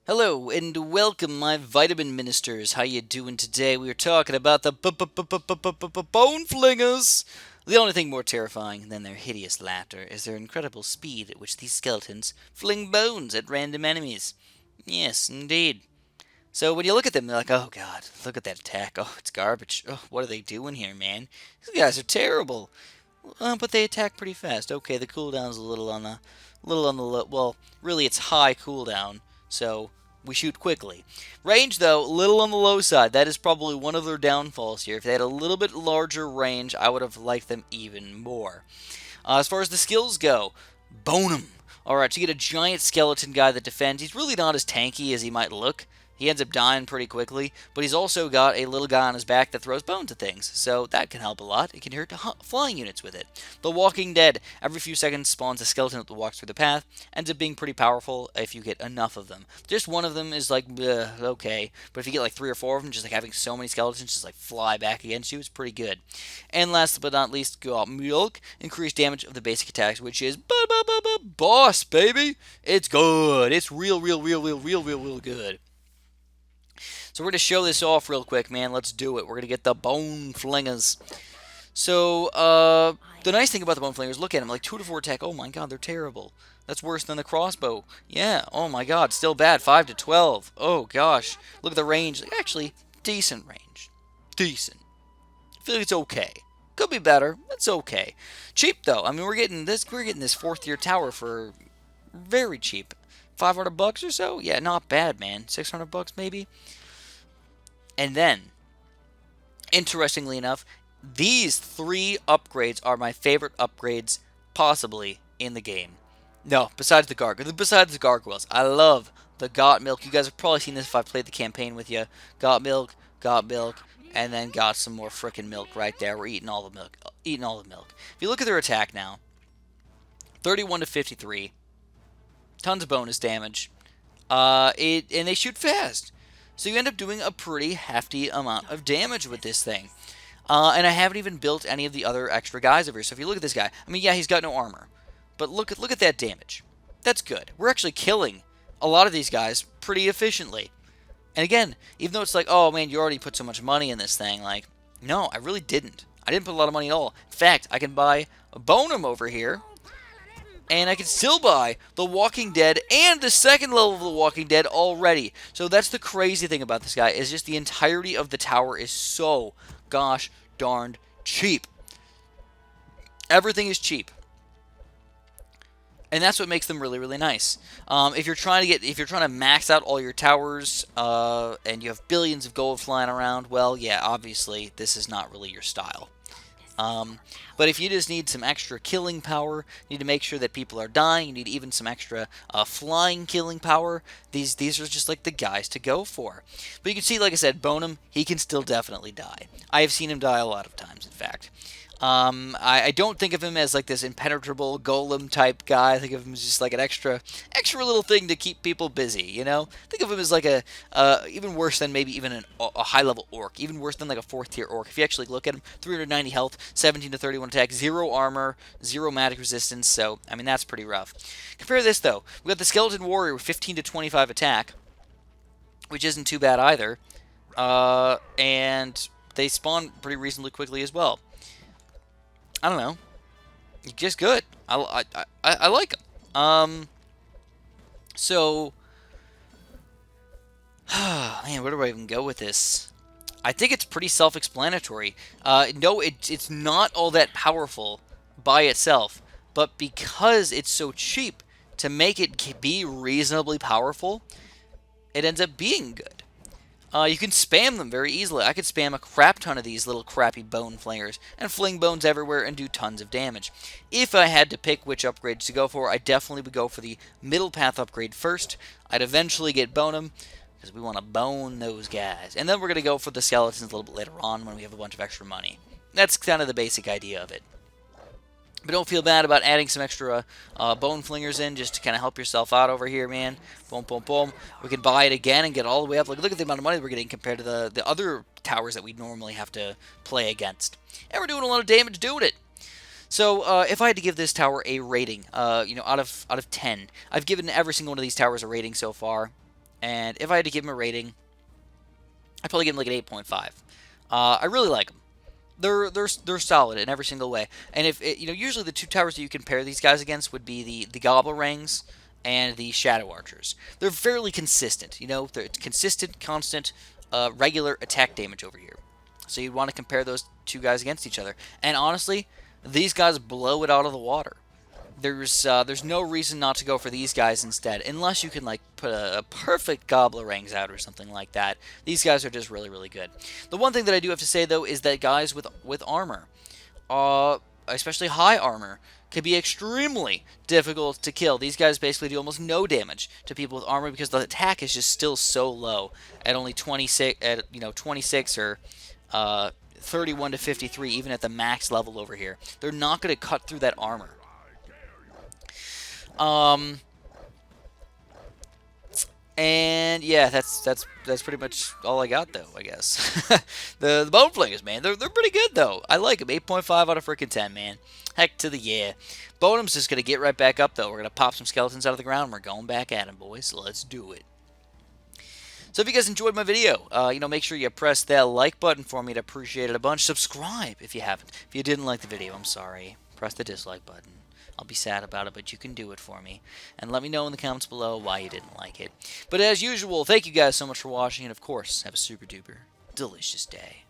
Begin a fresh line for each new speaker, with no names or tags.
Hello and welcome, my vitamin ministers. How you doing today? We are talking about the bone flingers. The only thing more terrifying than their hideous laughter is their incredible speed at which these skeletons fling bones at random enemies. Yes, indeed. So when you look at them, they're like, "Oh God, look at that attack! Oh, it's garbage! Oh, what are they doing here, man? These guys are terrible." But they attack pretty fast. Okay, the cooldown's a little on the low. Well, really, it's high cooldown, so we shoot quickly. Range, though, little on the low side. That is probably one of their downfalls here. If they had a little bit larger range, I would have liked them even more. As far as the skills go, bone 'em. Alright, so you get a giant skeleton guy that defends. He's really not as tanky as he might look. He ends up dying pretty quickly, but he's also got a little guy on his back that throws bones at things, so that can help a lot. It can hurt flying units with it. The Walking Dead, every few seconds spawns a skeleton that walks through the path, ends up being pretty powerful if you get enough of them. Just one of them is like, okay, but if you get like 3 or 4 of them, just like having so many skeletons just like fly back against you, it's pretty good. And last but not least, got milk, increased damage of the basic attacks, which is boss, baby. It's good. It's real good. So we're going to show this off real quick, man. Let's do it. We're going to get the bone flingers. So, the nice thing about the bone flingers, look at them, like 2 to 4 attack. Oh my god, they're terrible. That's worse than the crossbow. Yeah, oh my god, still bad. 5 to 12. Oh gosh. Look at the range. Actually, decent range. Decent. I feel like it's okay. Could be better. It's okay. Cheap though. I mean, we're getting this 4th tier tower for very cheap. $500 or so? Yeah, not bad, man. $600 maybe. And then, interestingly enough, these 3 upgrades are my favorite upgrades possibly in the game. No, besides the gargoyles. I love the got milk. You guys have probably seen this if I've played the campaign with you. Got milk, and then got some more frickin' milk right there. We're eating all the milk. Eating all the milk. If you look at their attack now, 31 to 53, tons of bonus damage. And they shoot fast. So you end up doing a pretty hefty amount of damage with this thing. And I haven't even built any of the other extra guys over here. So if you look at this guy, I mean, yeah, he's got no armor. But look at that damage. That's good. We're actually killing a lot of these guys pretty efficiently. And again, even though it's like, oh man, you already put so much money in this thing, like, no, I really didn't. I didn't put a lot of money at all. In fact, I can buy a bonum over here, and I can still buy The Walking Dead and the second level of The Walking Dead already. So that's the crazy thing about this guy, is just the entirety of the tower is so gosh darned cheap. Everything is cheap. And that's what makes them really, really nice. If you're trying to max out all your towers, and you have billions of gold flying around, well, yeah, obviously this is not really your style. But if you just need some extra killing power, you need to make sure that people are dying, you need even some extra flying killing power, these are just like the guys to go for. But you can see, like I said, Bonum, he can still definitely die. I have seen him die a lot of times, in fact. I don't think of him as like this impenetrable golem type guy. I think of him as just like an extra little thing to keep people busy, you know? Think of him as like even worse than maybe even a high level orc, even worse than like a 4th tier orc. If you actually look at him, 390 health, 17 to 31 attack, 0 armor, 0 magic resistance, so I mean that's pretty rough. Compare this though. We got the skeleton warrior with 15 to 25 attack, which isn't too bad either. And they spawn pretty reasonably quickly as well. I don't know. Just good. I like them. So, man, where do I even go with this? I think it's pretty self-explanatory. No, it's not all that powerful by itself, but because it's so cheap to make it be reasonably powerful, it ends up being good. You can spam them very easily. I could spam a crap ton of these little crappy bone flingers and fling bones everywhere and do tons of damage. If I had to pick which upgrades to go for, I definitely would go for the middle path upgrade first. I'd eventually get Bonum, because we want to bone those guys. And then we're going to go for the skeletons a little bit later on when we have a bunch of extra money. That's kind of the basic idea of it. But don't feel bad about adding some extra bone flingers in just to kind of help yourself out over here, man. Boom, boom, boom. We can buy it again and get all the way up. Look at the amount of money we're getting compared to the other towers that we normally have to play against. And we're doing a lot of damage doing it. So if I had to give this tower a rating, out of 10, I've given every single one of these towers a rating so far. And if I had to give them a rating, I'd probably give them like an 8.5. I really like them. They're solid in every single way. And if it, usually the two towers that you compare these guys against would be the goblirangs and the shadow archers. They're fairly consistent. They're consistent, constant, regular attack damage over here. So you'd want to compare those two guys against each other. And honestly, these guys blow it out of the water. There's no reason not to go for these guys instead, unless you can like put a perfect goblirangs out or something like that. These guys are just really, really good. The one thing that I do have to say though is that guys with armor, especially high armor, can be extremely difficult to kill. These guys basically do almost no damage to people with armor because the attack is just still so low at only 26 or 31 to 53, even at the max level over here. They're not going to cut through that armor. And yeah, that's pretty much all I got though, I guess. the bone flingers, man, they're pretty good though. I like them. 8.5 out of freaking 10, man. Heck to the yeah. Bonum's just gonna get right back up though. We're gonna pop some skeletons out of the ground. We're going back at them, boys. Let's do it. So if you guys enjoyed my video, make sure you press that like button for me. I'd appreciate it a bunch. Subscribe if you haven't. If you didn't like the video, I'm sorry. Press the dislike button. I'll be sad about it, but you can do it for me. And let me know in the comments below why you didn't like it. But as usual, thank you guys so much for watching, and of course, have a super duper delicious day.